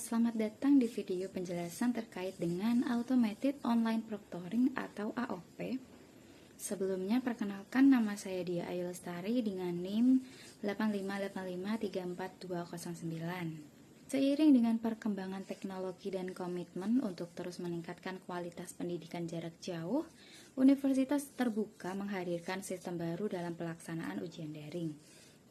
selamat datang di video penjelasan terkait dengan Automated Online Proctoring atau AOP. Sebelumnya perkenalkan, nama saya Dia Ayu Lestari dengan NIM 858534209. Seiring dengan perkembangan teknologi dan komitmen untuk terus meningkatkan kualitas pendidikan jarak jauh, Universitas Terbuka menghadirkan sistem baru dalam pelaksanaan ujian daring,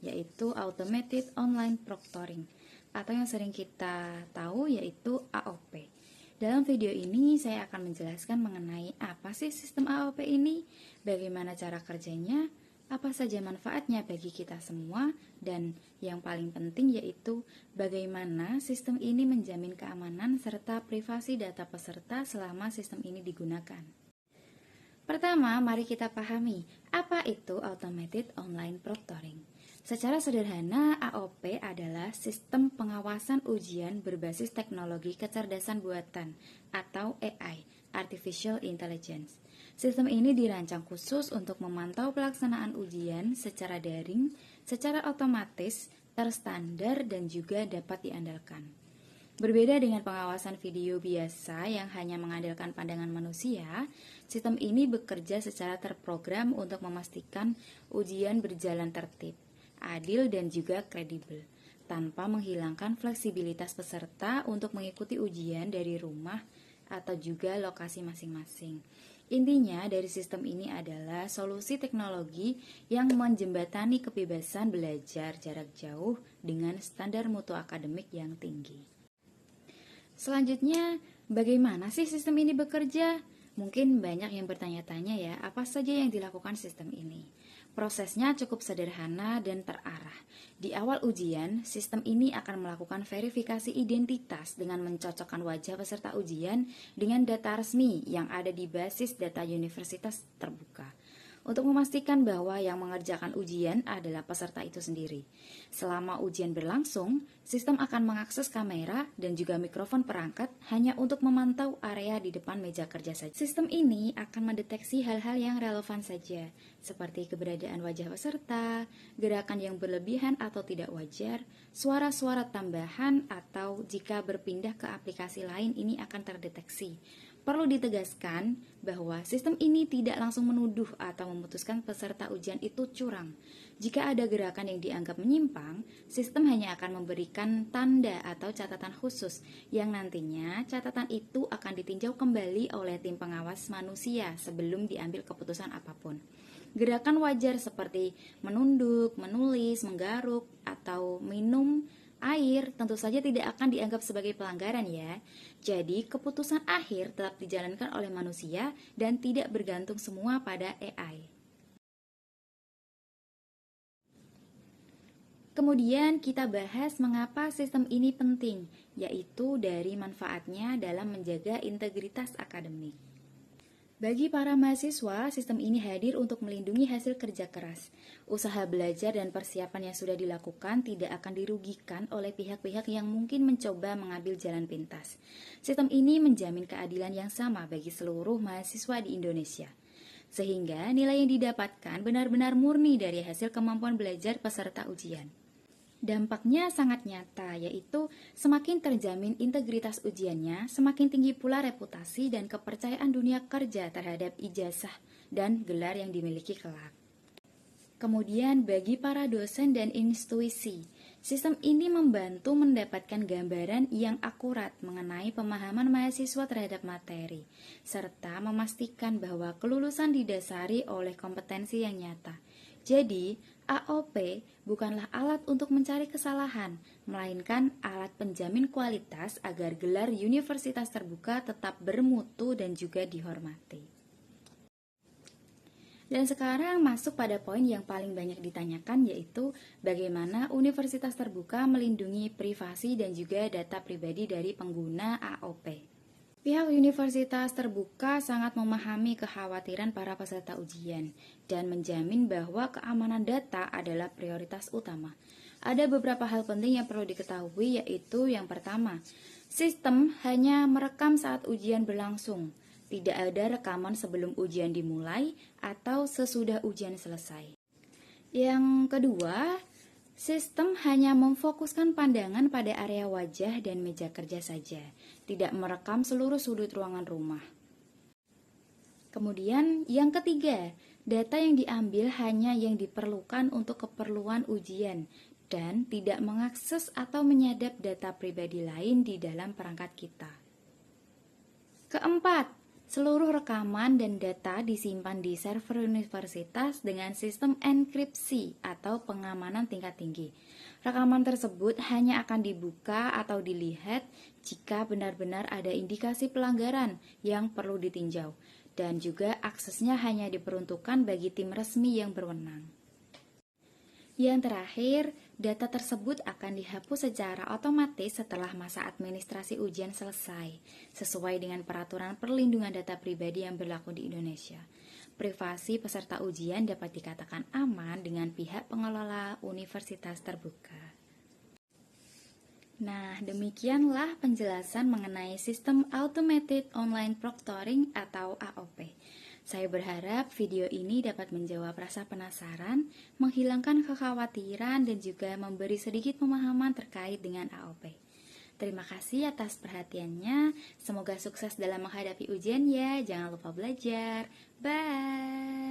yaitu Automated Online Proctoring, atau yang sering kita tahu yaitu AOP. Dalam video ini saya akan menjelaskan mengenai apa sih sistem AOP ini, bagaimana cara kerjanya, apa saja manfaatnya bagi kita semua, dan yang paling penting yaitu bagaimana sistem ini menjamin keamanan serta privasi data peserta selama sistem ini digunakan. Pertama, mari kita pahami apa itu Automated Online Proctoring. Secara sederhana, AOP adalah sistem pengawasan ujian berbasis teknologi kecerdasan buatan atau AI, Artificial Intelligence. Sistem ini dirancang khusus untuk memantau pelaksanaan ujian secara daring, secara otomatis, terstandar, dan juga dapat diandalkan. Berbeda dengan pengawasan video biasa yang hanya mengandalkan pandangan manusia, sistem ini bekerja secara terprogram untuk memastikan ujian berjalan tertib, adil, dan juga kredibel, tanpa menghilangkan fleksibilitas peserta untuk mengikuti ujian dari rumah atau juga lokasi masing-masing. Intinya dari sistem ini adalah solusi teknologi yang menjembatani kebebasan belajar jarak jauh dengan standar mutu akademik yang tinggi. Selanjutnya, bagaimana sih sistem ini bekerja? Mungkin banyak yang bertanya-tanya ya, apa saja yang dilakukan sistem ini? Prosesnya cukup sederhana dan terarah. Di awal ujian, sistem ini akan melakukan verifikasi identitas dengan mencocokkan wajah peserta ujian dengan data resmi yang ada di basis data Universitas Terbuka, untuk memastikan bahwa yang mengerjakan ujian adalah peserta itu sendiri. Selama ujian berlangsung, sistem akan mengakses kamera dan juga mikrofon perangkat hanya untuk memantau area di depan meja kerja saja. Sistem ini akan mendeteksi hal-hal yang relevan saja, seperti keberadaan wajah peserta, gerakan yang berlebihan atau tidak wajar, suara-suara tambahan, atau jika berpindah ke aplikasi lain ini akan terdeteksi. Perlu ditegaskan bahwa sistem ini tidak langsung menuduh atau memutuskan peserta ujian itu curang. Jika ada gerakan yang dianggap menyimpang, sistem hanya akan memberikan tanda atau catatan khusus yang nantinya catatan itu akan ditinjau kembali oleh tim pengawas manusia sebelum diambil keputusan apapun. Gerakan wajar seperti menunduk, menulis, menggaruk, atau minum air tentu saja tidak akan dianggap sebagai pelanggaran ya. Jadi keputusan akhir tetap dijalankan oleh manusia dan tidak bergantung semua pada AI. Kemudian kita bahas mengapa sistem ini penting, yaitu dari manfaatnya dalam menjaga integritas akademik. Bagi para mahasiswa, sistem ini hadir untuk melindungi hasil kerja keras. Usaha belajar dan persiapan yang sudah dilakukan tidak akan dirugikan oleh pihak-pihak yang mungkin mencoba mengambil jalan pintas. Sistem ini menjamin keadilan yang sama bagi seluruh mahasiswa di Indonesia, sehingga nilai yang didapatkan benar-benar murni dari hasil kemampuan belajar peserta ujian. Dampaknya sangat nyata, yaitu semakin terjamin integritas ujiannya, semakin tinggi pula reputasi dan kepercayaan dunia kerja terhadap ijazah dan gelar yang dimiliki kelak. Kemudian bagi para dosen dan institusi, sistem ini membantu mendapatkan gambaran yang akurat mengenai pemahaman mahasiswa terhadap materi, serta memastikan bahwa kelulusan didasari oleh kompetensi yang nyata. Jadi, AOP bukanlah alat untuk mencari kesalahan, melainkan alat penjamin kualitas agar gelar Universitas Terbuka tetap bermutu dan juga dihormati. Dan sekarang masuk pada poin yang paling banyak ditanyakan, yaitu bagaimana Universitas Terbuka melindungi privasi dan juga data pribadi dari pengguna AOP. Pihak Universitas Terbuka sangat memahami kekhawatiran para peserta ujian dan menjamin bahwa keamanan data adalah prioritas utama. Ada beberapa hal penting yang perlu diketahui, yaitu yang pertama, sistem hanya merekam saat ujian berlangsung. Tidak ada rekaman sebelum ujian dimulai atau sesudah ujian selesai. Yang kedua, Sistem hanya memfokuskan pandangan pada area wajah dan meja kerja saja, tidak merekam seluruh sudut ruangan rumah. Kemudian, yang ketiga, data yang diambil hanya yang diperlukan untuk keperluan ujian dan tidak mengakses atau menyadap data pribadi lain di dalam perangkat kita. Keempat, seluruh rekaman dan data disimpan di server universitas dengan sistem enkripsi atau pengamanan tingkat tinggi. Rekaman tersebut hanya akan dibuka atau dilihat jika benar-benar ada indikasi pelanggaran yang perlu ditinjau, dan juga aksesnya hanya diperuntukkan bagi tim resmi yang berwenang. Yang terakhir, data tersebut akan dihapus secara otomatis setelah masa administrasi ujian selesai, sesuai dengan peraturan perlindungan data pribadi yang berlaku di Indonesia. Privasi peserta ujian dapat dikatakan aman dengan pihak pengelola universitas terbuka. Nah, demikianlah penjelasan mengenai sistem Automated Online Proctoring atau AOP. Saya berharap video ini dapat menjawab rasa penasaran, menghilangkan kekhawatiran, dan juga memberi sedikit pemahaman terkait dengan AOP. Terima kasih atas perhatiannya. Semoga sukses dalam menghadapi ujian ya. Jangan lupa belajar. Bye.